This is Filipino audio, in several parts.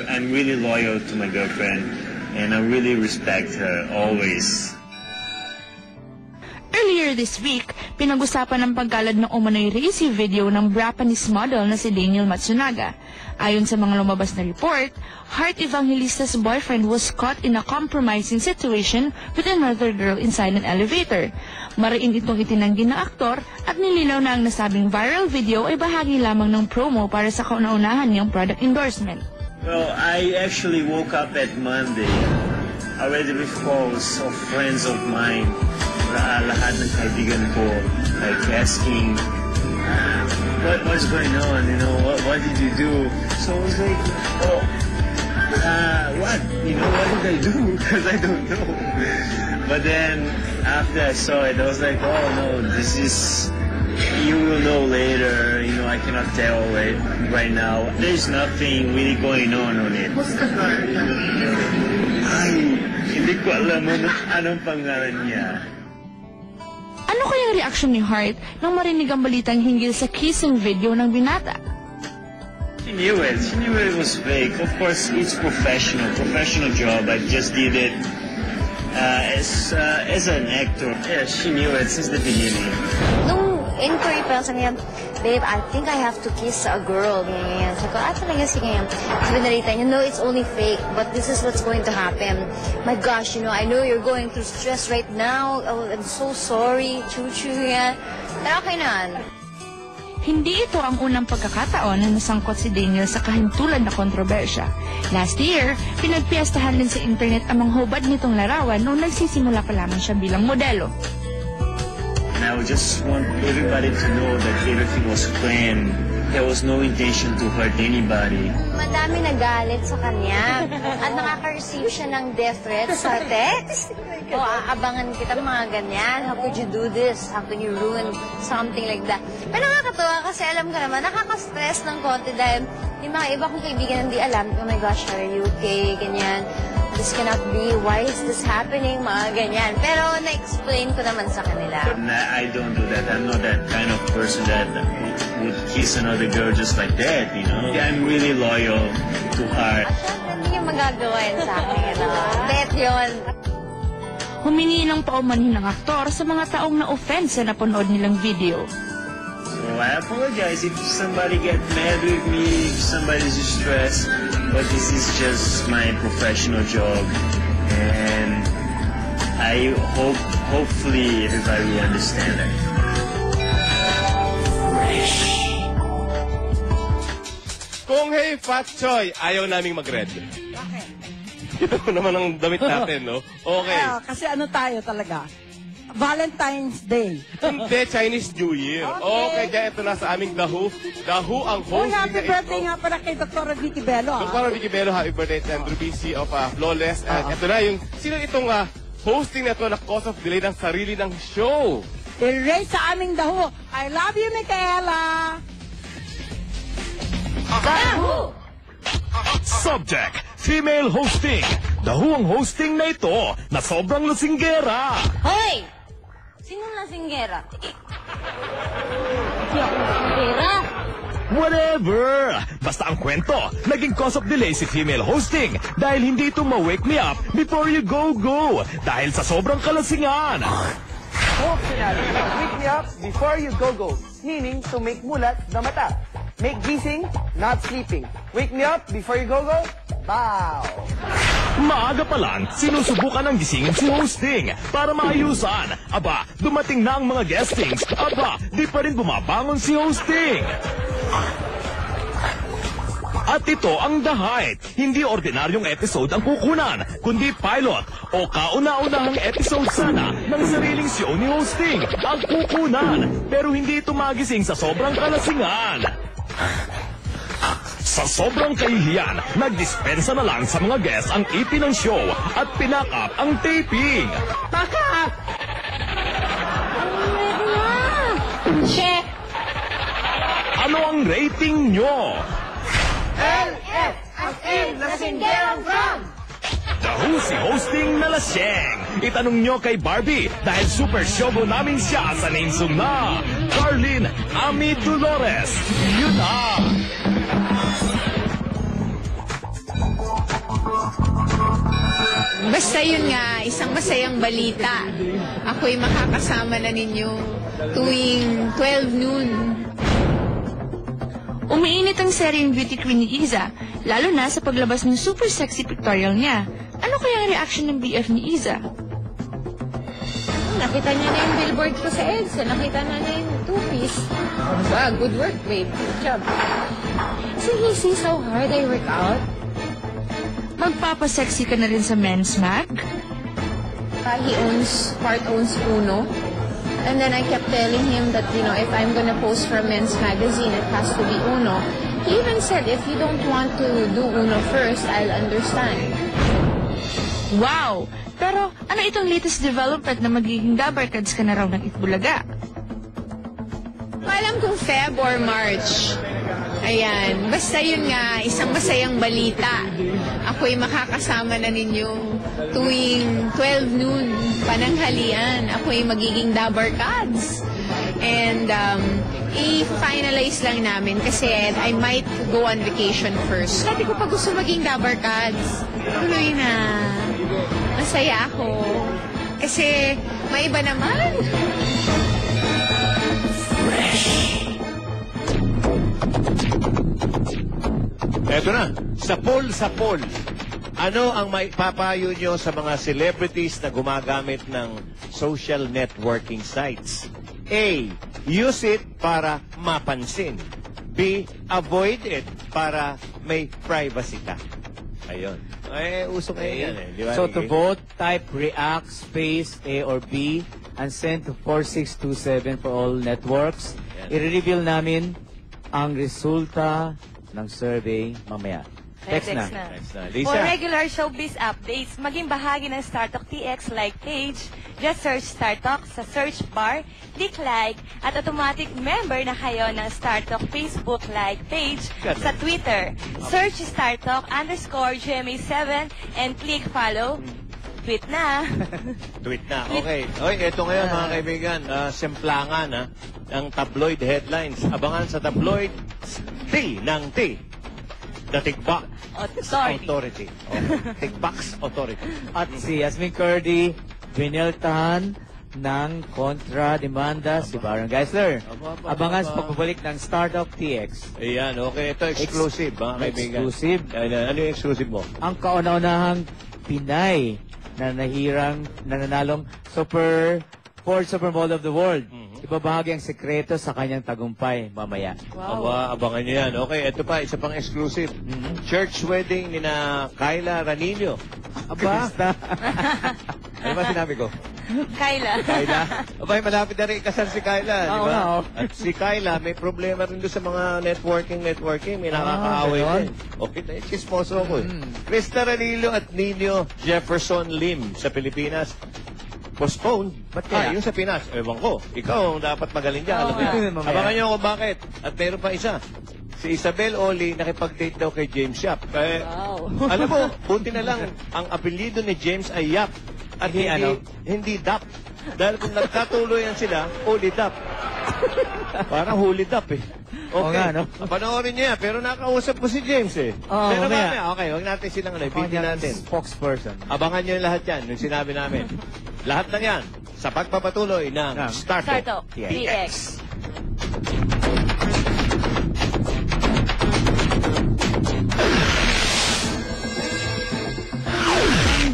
I'm really loyal to my girlfriend, and I really respect her always. Earlier this week, pinag-usapan ng pagkalad ng umano'y racy video ng Japanese model na si Daniel Matsunaga. Ayon sa mga lumabas na report, Heart Evangelista's boyfriend was caught in a compromising situation with another girl inside an elevator. Mariin itong itinanggi ng aktor at nilinaw na ang nasabing viral video ay bahagi lamang ng promo para sa kauna-unahan niyang product endorsement. Well, I actually woke up at Monday. I already with calls of friends of mine. Lahat ng kaibigan ko, like asking, what's going on, you know, what did you do? So I was like, what? You know, what did I do? Because I don't know. But then, after I saw it, I was like, oh no, this is, you will know later, you know, I cannot tell right now. There's nothing really going on it. Ay, hindi ko alam anong pangalan niya. Ano kayang reaksyon ni Heart nang marinig ang balitang hinggil sa kissing video ng binata? She knew it. She knew it was fake. Of course, it's professional job. I just did it as an actor. Yeah, she knew it since the beginning. Nung inquiry pa lang sa niya, babe, I think I have to kiss a girl. Ganyan. Sabi ko, talaga sige yan. Sabi narita niya, no, it's only fake, but this is what's going to happen. My gosh, you know, I know you're going through stress right now. Oh, I'm so sorry. Chuchu yan. Pero okay na. Hindi ito ang unang pagkakataon na nasangkot si Daniel sa kahintulad na kontrobersya. Last year, pinagpiestahan din sa internet ang mga hubad nitong larawan nung nagsisimula pa lamang siya bilang modelo. And I just want everybody to know that everything was planned. There was no intention to hurt anybody. Madami nagalit sa kanya. At nakaka-receive siya ng death threats sa text. O, aabangan kita mga ganyan. How could you do this? How can you ruin something like that? Pero nakakatuwa kasi alam ko naman, nakaka-stress ng konti dahil yung mga iba kong kaibigan hindi alam, oh my gosh, are you okay? Ganyan. This cannot be. Why is this happening? Mga ganyan. Pero na-explain ko naman sa kanila. I don't do that. I'm not that kind of person that would kiss another girl just like that, you know? I'm really loyal to her. At syempre, hindi niya magagawa yun sa akin. Bet yun. Humingi ng paumanhin ng aktor sa mga taong na-offend sa napanood nilang video. So I apologize if somebody get mad with me, if somebody's stressed, but this is just my professional job, and I hopefully everybody will understand that. Kung hey Fat Choy, ayaw naming mag-red. Bakit? Ito naman ang damit natin, no? Okay. Kasi ano tayo talaga? Valentine's Day. Hindi, Chinese New Year. Okay, kaya ito na sa aming The Who. The Who ang hosting happy birthday nga pala kay Dr. Vicky Bello. Dr. Vicky Bello, happy birthday to Andrew BC of Flawless. And ito na yung, sino itong hosting na ito na cause of delay ng sarili ng show? I-raise sa aming The Who. I love you, Michaela. The Who! Subject, female hosting. The Who ang hosting na ito na sobrang lasinggera. Hoy! Sinong lasinggera? Hindi ako lasinggera. Whatever! Basta ang kwento, naging cause of delay si female hosting dahil hindi ito ma-wake me up before you go. Dahil sa sobrang kalasingan. Functionally, wake me up before you go. Meaning to make mulat the mata. Make gising, not sleeping. Wake me up before you go. Bow! Maaga pa lang, sinusubukan ng gisingin si hosting para maayusan. Aba, dumating na ang mga guestings. Aba, di pa rin bumabangon si hosting. At ito ang The Height. Hindi ordinaryong episode ang kukunan, kundi pilot o kauna-unahang episode sana ng sariling show ni hosting ang kukunan. Pero hindi ito magising sa sobrang kalasingan. Sa sobrang kahihiyan, nagdispensa na lang sa mga guests ang EP ng show at pinakap ang taping. Bakit? Check! Ano ang rating nyo? LF as in Lasinggerang Drum! The Who si hosting na laseng. Itanong nyo kay Barbie dahil super showbo namin siya sa name song na Carlin Ami Dolores. Yun na! Basta yun nga, isang masayang balita. Ako'y makakasama na ninyo tuwing 12 noon. Umiinit ang seryeng Beauty Queen ni Iza, lalo na sa paglabas ng super sexy pictorial niya. Ano kaya ang reaction ng BF ni Iza? Nakita niya na yung billboard ko sa EDSA. Nakita na yung two-piece. Wow, good work, babe. Good job. So he sees how hard I work out. Magpapasexy ka na rin sa Men's Mag? He part owns Uno. And then I kept telling him that, you know, if I'm gonna post for a men's magazine, it has to be Uno. He even said, if you don't want to do Uno first, I'll understand. Wow! Pero ano itong latest development na magiging dabarkads ka na raw ng Itbulaga? Alam kong Feb or March. Ayan. Basta yun nga, isang masayang balita. Ako'y makakasama na ninyo tuwing 12 noon, pananghalian. Ako'y magiging dabarkads. And i-finalize lang namin kasi I might go on vacation first. Dati ko pa gusto maging dabarkads. Tuloy na. Masaya ako. Kasi may iba naman. Eto na, sa poll. Ano ang may papayo nyo sa mga celebrities na gumagamit ng social networking sites? A. Use it para mapansin. B. Avoid it para may privacy ka. Ayun. Uso kayo yan eh. Di ba, So Ricky? to vote, type react space A or B and send to 4627 for all networks. I-reveal namin ang resulta ng survey mamaya. Text na. Next na. For Lisa. regular showbiz updates, maging bahagi ng StarTalk TX like page. Just search StarTalk sa search bar, click like, at automatic member na kayo ng StarTalk Facebook like page sa Twitter. Search StarTalk_GMA7 and click follow. Tweet na. Tweet na. Okay. Oy, eto ngayon mga kaibigan, semplangan ang tabloid headlines. Abangan sa tabloid T ng T. The Tikbak Authority. Tikbaks Authority. At si Yasmin Curdy, biniltahan ng kontra-demanda si Baron Geisler. Abangan sa pagbabalik ng Startup TX. Ayan, okay. Ito exclusive, mga kaibigan. Exclusive. Ano yung exclusive mo? Ang kauna-unahang Pinay na nananalong Ford Supermodel of the World. Ibabahagi ang sekreto sa kanyang tagumpay mamaya. Wow. Abangan nyo yan. Okay, ito pa, isa pang exclusive. Church wedding ni na Kyla Ranillo. Aba? Ano ba sinabi ko? Kyla. Abay, malapit na rin ikasal si Kyla, di Oo ba? nga, oh. At si Kyla, may problema rin doon sa mga networking. May nakakaaway ganon. din. Okay, chismoso ako eh. Krista Ranillo at Nino Jefferson Lim sa Pilipinas. Postpone. Ba't kaya? Yung sa Pinas. Ewan ko. Ikaw ang dapat magaling dyan. Alam mo nga. yun. Abangan nyo kung bakit. At meron pa isa. Si Isabel Oli nakipag-date daw kay James Yap. Alam mo, buti na lang ang apelyido ni James ay Yap. At hindi Dap. Dahil kung nagkatuloyan sila, Oli Dap. Parang huli Dap eh. Okay. nga, no? Panoorin niya, pero nakausap ko si James eh. Pero mamaya, okay, huwag natin silang video natin. Spokesperson. Abangan nyo lahat yan, yung sinabi namin. Lahat ng yan, sa pagpapatuloy ng StarTalk TX.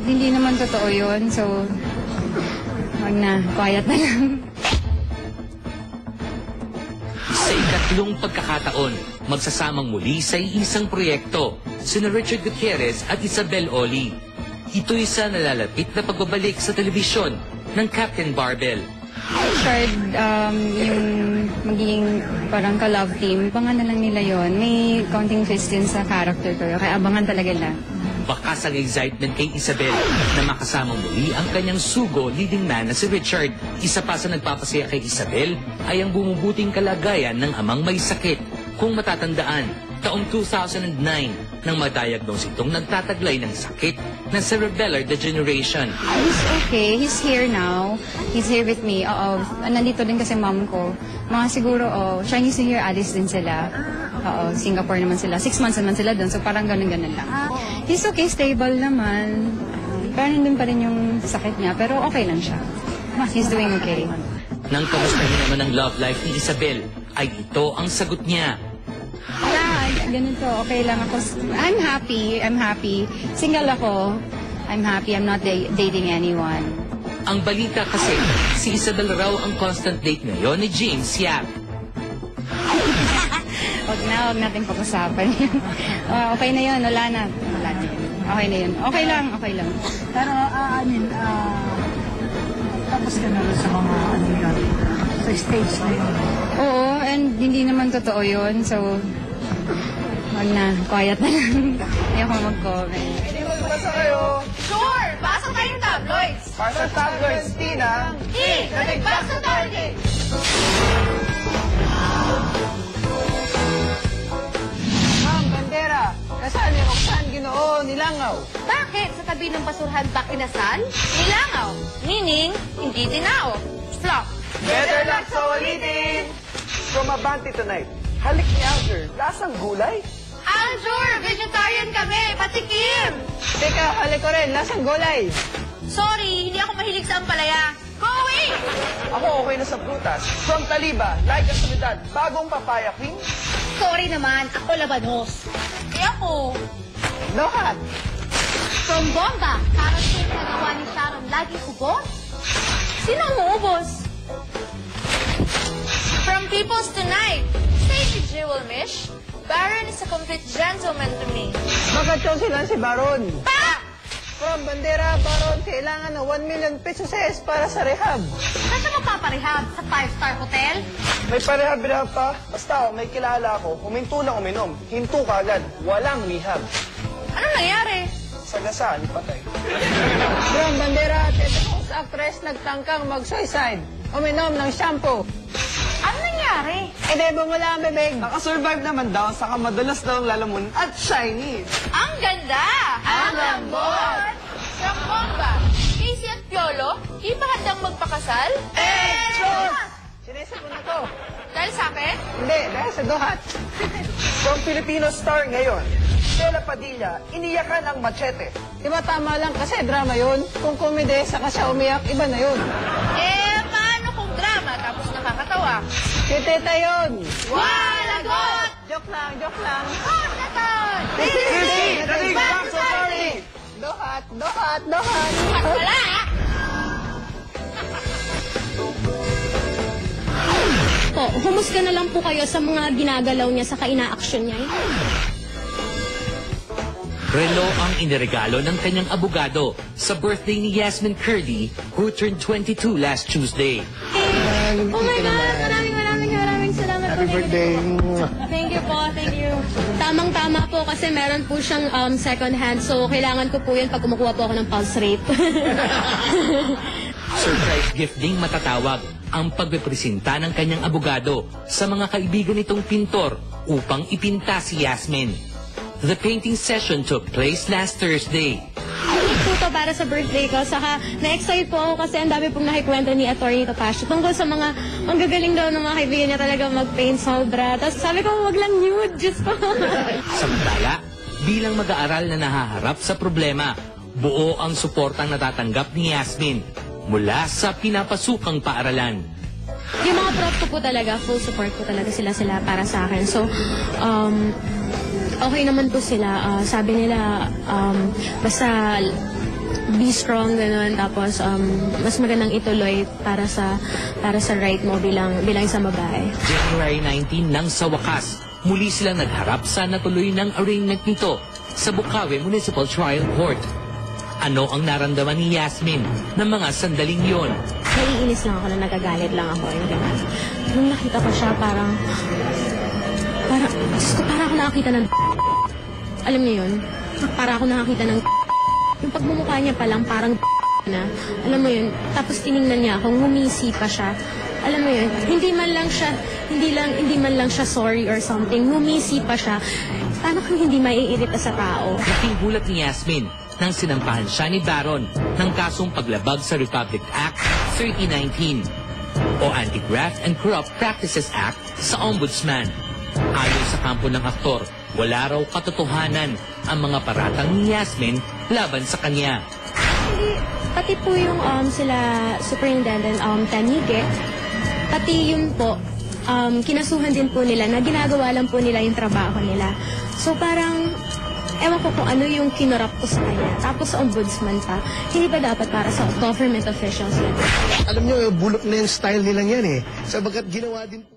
Hindi naman totoo yun, so wag na, quiet na lang. Sa ikatlong pagkakataon, magsasamang muli sa isang proyekto, sina Richard Gutierrez at Isabel Oli. Ito'y sa nalalapit na pagbabalik sa telebisyon ng Captain Barbell. Richard, yung magiging parang ka-love team, abangan na lang nila yon. May counting twist din sa character ko, kaya abangan talaga lang. Bakas ang excitement kay Isabel na makasamang muli ang kanyang sugo leading man na si Richard. Isa pa sa nagpapasaya kay Isabel ay ang bumubuting kalagayan ng amang may sakit. Kung matatandaan, taong 2009 nang madiagnose itong nagtataglay ng sakit na cerebellar degeneration. He's okay. He's here now. He's here with me. Oo. Nandito din kasi mom ko. Mga siguro, Chinese New Year Alice din sila. Oo, Singapore naman sila. 6 months naman sila doon. So parang ganun-ganun lang. He's okay. Stable naman. Pero nandun pa rin yung sakit niya. Pero okay lang siya. He's doing okay. Nang kamustahin naman ang love life ni Isabel, ay ito ang sagot niya. Yeah, ganito. Okay lang ako. I'm happy. Single ako. I'm happy. I'm not dating anyone. Ang balita kasi, si Isabel raw ang constant date ngayon ni James Yap. Huwag natin pag-usapan yun. Okay na yun. Wala na. Okay na yun. Okay lang. Pero, tapos ka na rin sa mga sa stage na yun. Oo, and hindi naman totoo yun. So, wag na. Quiet na lang. Ayoko mag-comment. Basta kayo. Sure! Basa tayong tabloids! Para sa tabloids, Tina. Nagbasa target! Ma'am, bandera. Kasaan yung Oksan Ginoo Nilangaw? Bakit? Sa tabi ng basurahan ba kinasal? Nilangaw. Meaning, hindi dinao. Flop. Better luck sa ulitin! From Abante tonight. Halik ni Alger, lasang gulay? Aljur! Vegetarian kami! Patikim! Teka, halik ko rin, lasang gulay. Sorry, hindi ako mahilig sa ampalaya. Go away! Ako okay na sa prutas. From Taliba, like Asunidad, bagong papaya queen. Sorry naman, ako labanos. Ako. Lohat. From Bomba, parang soup na gawa ni Sharon laging ubos. Sino ang uubos? From People's Tonight, Stacey Jewel Mish, Baron is a complete gentleman to me. Magkatong sila si Baron. Pa! From Bandera, Baron, kailangan ng 1 million pesos para sa rehab. Saan siya magpaparehab? Sa 5-star hotel? May parehab-rehab pa. Basta may kilala ako, huminto lang uminom. Hinto ka agad. Walang rehab. Anong nangyari? Sagasaan, patay. From Bandera, Tetemos actress nagtangkang mag-suicide. Uminom ng shampoo. Ano nangyari? Bumula ang bebeg. Nakasurvive naman daw, saka madalas daw ang lalamon at shiny. Ang ganda! Ang lambot! From Bomba, Casey at Piolo, di ba handang magpakasal? Sure! Sinesipon na to. Dahil sa akin? Hindi, dahil sa Dohat. From Filipino star ngayon, Stella Padilla, iniyakan ang machete. Diba tama lang kasi drama yun? Kung komede, saka siya umiyak, iba na yun. Paano kung drama tapos nakakatawa? Si Teta yun. Lagot! Joke lang. Hot na to! Back to party! Dohat! Hot wala! Po, humusga na lang po kayo sa mga ginagalaw niya sa ina-action niya. Relo ang iniregalo ng kanyang abogado sa birthday ni Yasmin Curdy, who turned 22 last Tuesday. Oh my God! Maraming salamat po. Happy birthday! Thank you po, thank you. Tamang-tama po kasi meron po siyang second hand, so kailangan ko po yun pag kumukuha po ako ng pulse rate. Surprise gift ding matatawag ang pagpepresenta ng kanyang abogado sa mga kaibigan nitong pintor upang ipinta si Yasmin. The painting session took place last Thursday. Po to para sa birthday ko. Saka na-excite po ako kasi ang dami pong nakikwento ni Atty. Tapasio tungkol sa mga, ang gagaling daw ng mga kaibigan niya talaga mag-paint sobra. Tapos sabi ko, wag lang nude, Diyos ko. Samantala, bilang mag-aaral na nahaharap sa problema, buo ang suportang natatanggap ni Yasmin mula sa pinapasukang paaralan. Yung mga prof ko po talaga, full support po talaga sila para sa akin. So, okay naman po sila. Sabi nila, basta be strong, gano'n. Tapos, mas magandang ituloy para sa right mo bilang isang babae. January 19 nang sa wakas, muli silang nagharap sa natuloy ng arraignment nito sa Bukawi Municipal Trial Court. Ano ang naramdaman ni Yasmin ng mga sandaling yon? Naiinis lang ako na nagagalit lang ako. Yung gano'n. Nung nakita ko siya, parang ako nakakita ng alam niyo yun? Para ako nakakita ng yung pagmumukha niya pa lang parang na. Alam mo yun? Tapos tiningnan niya ako, ngumisi pa siya. Alam mo yun? Hindi man lang siya sorry or something. Ngumisi pa siya. Paano kung hindi maiirita sa tao? Laking gulat ni Yasmin nang sinampahan siya ni Baron ng kasong paglabag sa Republic Act 3019 o Anti-Graft and Corrupt Practices Act sa Ombudsman. Ayon sa kampo ng aktor, wala raw katotohanan ang mga paratang ni Yasmin laban sa kanya. Pati po yung sila Superintendent Tanige, pati yun po, kinasuhan din po nila na ginagawa lang po nila yung trabaho nila. So parang, ewan ko kung ano yung kinurap ko sa kanya. Tapos sa ombudsman pa, hindi pa dapat para sa government officials yan. Alam nyo, bulok na yung style nilang yan eh. Sabagat ginawa din po